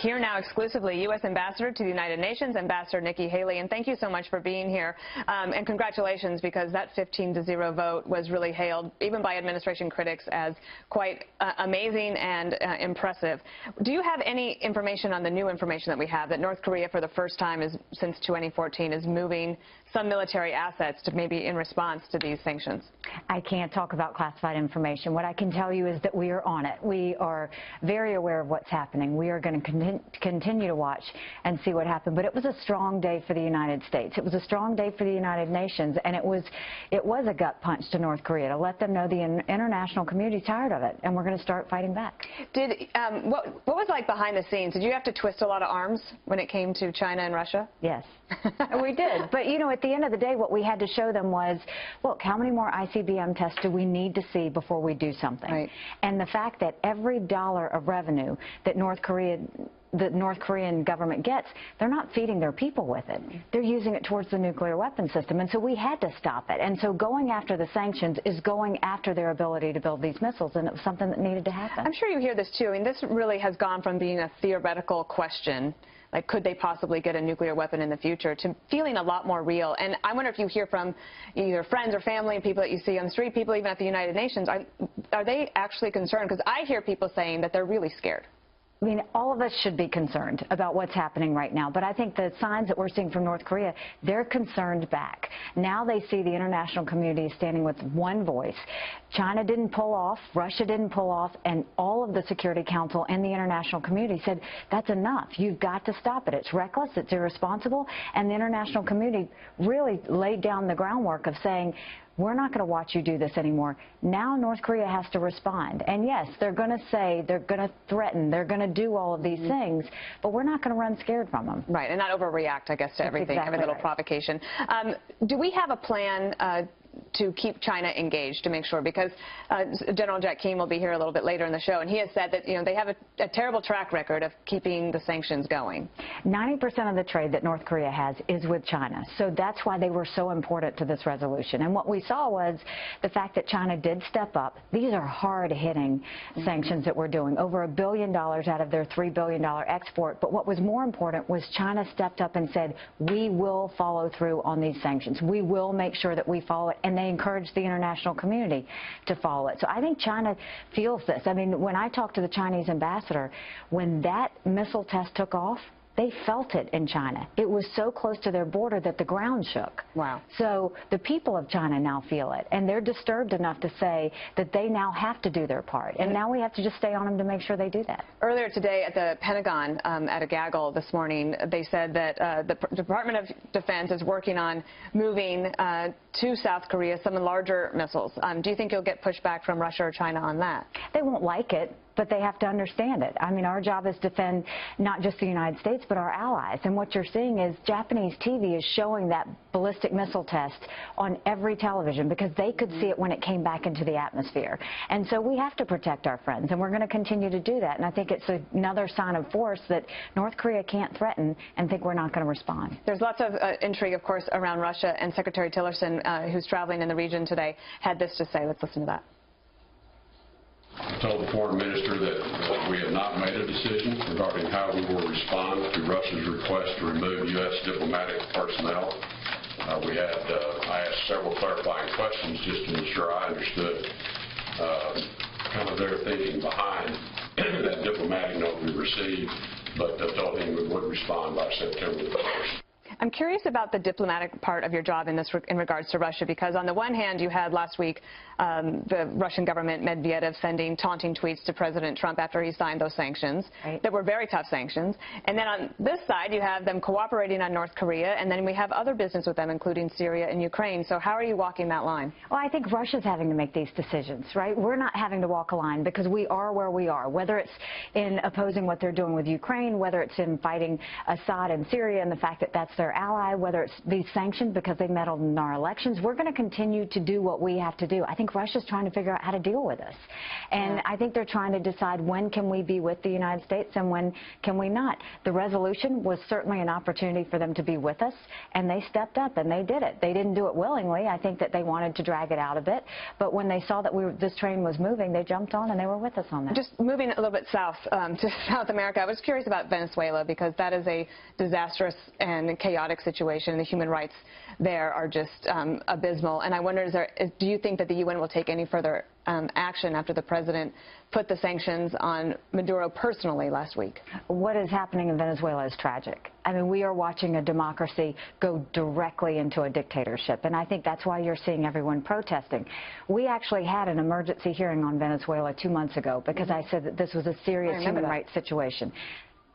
here now exclusively, U.S. Ambassador to the United Nations, Ambassador Nikki Haley. And thank you so much for being here. And congratulations, because that 15-0 vote was really hailed, even by administration critics, as quite amazing and impressive. Do you have any information on the new information that we have, that North Korea, for the first time since 2014, is moving some military assets to maybe in response to these sanctions? I can't talk about classified information. What I can tell you is that we are on it. We are very aware of what's happening. We are going to continue to watch and see what happens. But it was a strong day for the United States. It was a strong day for the United Nations, and it was a gut punch to North Korea to let them know the international community is tired of it, and we're going to start fighting back. What was like behind the scenes? Did you have to twist a lot of arms when it came to China and Russia? Yes, we did. But, you know, at the end of the day, what we had to show them was, look, how many more ICBM tests do we need to see before we do something? Right. And the fact that every dollar of revenue that the North Korean government gets, they're not feeding their people with it. They're using it towards the nuclear weapon system. And so we had to stop it. And so going after the sanctions is going after their ability to build these missiles, and it was something that needed to happen. I'm sure you hear this too. I mean, this really has gone from being a theoretical question, like could they possibly get a nuclear weapon in the future, to feeling a lot more real. And I wonder if you hear from either friends or family, people that you see on the street, people even at the United Nations, are they actually concerned? Because I hear people saying that they're really scared. I mean, all of us should be concerned about what's happening right now. But I think the signs that we're seeing from North Korea, they're concerned back. Now they see the international community standing with one voice. China didn't pull off, Russia didn't pull off, and all of the Security Council and the international community said, that's enough. You've got to stop it. It's reckless, it's irresponsible. And the international community really laid down the groundwork of saying, we're not going to watch you do this anymore. Now North Korea has to respond. And yes, they're going to say, they're going to threaten, they're going to do all of these things, but we're not going to run scared from them. Right, and not overreact, I guess, to everything, every little provocation. Do we have a plan to keep China engaged, to make sure, because General Jack Keane will be here a little bit later in the show, and he has said that, you know, they have a terrible track record of keeping the sanctions going. 90% of the trade that North Korea has is with China, so that's why they were so important to this resolution. And what we saw was the fact that China did step up. These are hard-hitting sanctions that we're doing, over $1 billion out of their $3 billion export. But what was more important was China stepped up and said, we will follow through on these sanctions. We will make sure that we follow it. And they encouraged the international community to follow it. So I think China feels this. I mean, when I talked to the Chinese ambassador, when that missile test took off, they felt it in China. It was so close to their border that the ground shook. Wow. So the people of China now feel it, and they're disturbed enough to say that they now have to do their part. And now we have to just stay on them to make sure they do that. Earlier today at the Pentagon, at a gaggle this morning, they said that the Department of Defense is working on moving to South Korea some larger missiles. Do you think you'll get pushback from Russia or China on that? They won't like it, but they have to understand it. I mean, our job is to defend not just the United States, but our allies. And what you're seeing is Japanese TV is showing that ballistic missile test on every television because they could see it when it came back into the atmosphere. And so we have to protect our friends, and we're going to continue to do that. And I think it's another sign of force that North Korea can't threaten and think we're not going to respond. There's lots of intrigue, of course, around Russia, and Secretary Tillerson, who's traveling in the region today, had this to say. Let's listen to that. I told the foreign minister that we have not made a decision regarding how we will respond to Russia's request to remove U.S. diplomatic personnel. I asked several clarifying questions just to ensure I understood kind of their thinking behind that diplomatic note we received, but I told him we would respond by September the 1st. I'm curious about the diplomatic part of your job in regards to Russia, because on the one hand, you had last week the Russian government, Medvedev, sending taunting tweets to President Trump after he signed those sanctions that were very tough sanctions. And then on this side, you have them cooperating on North Korea, and then we have other business with them, including Syria and Ukraine. So how are you walking that line? Well, I think Russia's having to make these decisions, right? We're not having to walk a line because we are where we are, whether it's in opposing what they're doing with Ukraine, whether it's in fighting Assad in Syria and the fact that that's their their ally, whether it's be sanctioned because they meddled in our elections. We're going to continue to do what we have to do. I think Russia's trying to figure out how to deal with us. And I think they're trying to decide when can we be with the United States and when can we not. The resolution was certainly an opportunity for them to be with us, and they stepped up and they did it. They didn't do it willingly. I think that they wanted to drag it out a bit. But when they saw that this train was moving, they jumped on and they were with us on that. Just moving a little bit south to South America, I was curious about Venezuela because that is a disastrous and chaotic situation. The human rights there are just abysmal. And I wonder, do you think that the UN will take any further action after the president put the sanctions on Maduro personally last week? What is happening in Venezuela is tragic. I mean, we are watching a democracy go directly into a dictatorship, and I think that's why you're seeing everyone protesting. We actually had an emergency hearing on Venezuela 2 months ago because I said that this was a serious human rights situation.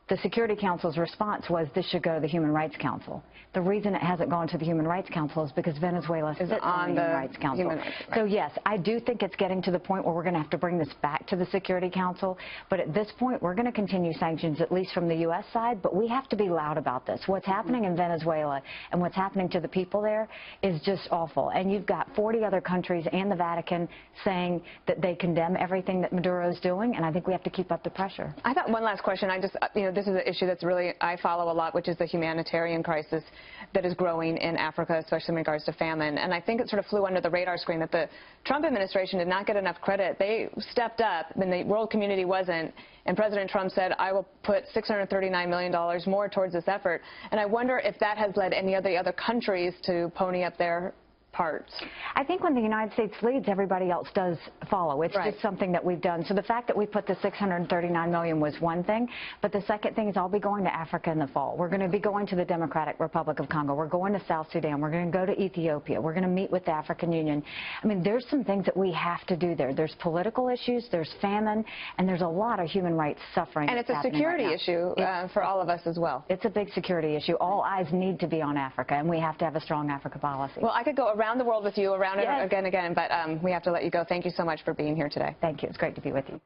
The Security Council's response was this should go to the Human Rights Council. The reason it hasn't gone to the Human Rights Council is because Venezuela sits on the Human Rights Council. So yes, I do think it's getting to the point where we're going to have to bring this back to the Security Council. But at this point, we're going to continue sanctions, at least from the U.S. side. But we have to be loud about this. What's happening in Venezuela and what's happening to the people there is just awful. And you've got 40 other countries and the Vatican saying that they condemn everything that Maduro's doing. And I think we have to keep up the pressure. I thought one last question. This is an issue that's really, I follow a lot, which is the humanitarian crisis that is growing in Africa, especially in regards to famine. And I think it sort of flew under the radar screen that the Trump administration did not get enough credit. They stepped up, and the world community wasn't. And President Trump said, I will put $639 million more towards this effort. And I wonder if that has led any of the other countries to pony up their parts. I think when the United States leads, everybody else does follow. It's just something that we've done. So the fact that we put the $639 million was one thing, but the second thing is I'll be going to Africa in the fall. We're going to be going to the Democratic Republic of Congo. We're going to South Sudan. We're going to go to Ethiopia. We're going to meet with the African Union. I mean, there's some things that we have to do there. There's political issues, there's famine, and there's a lot of human rights suffering. And it's a security issue for all of us as well. It's a big security issue. All eyes need to be on Africa, and we have to have a strong Africa policy. Well, I could go around the world with you, around it again, but we have to let you go. Thank you so much for being here today. Thank you. It's great to be with you.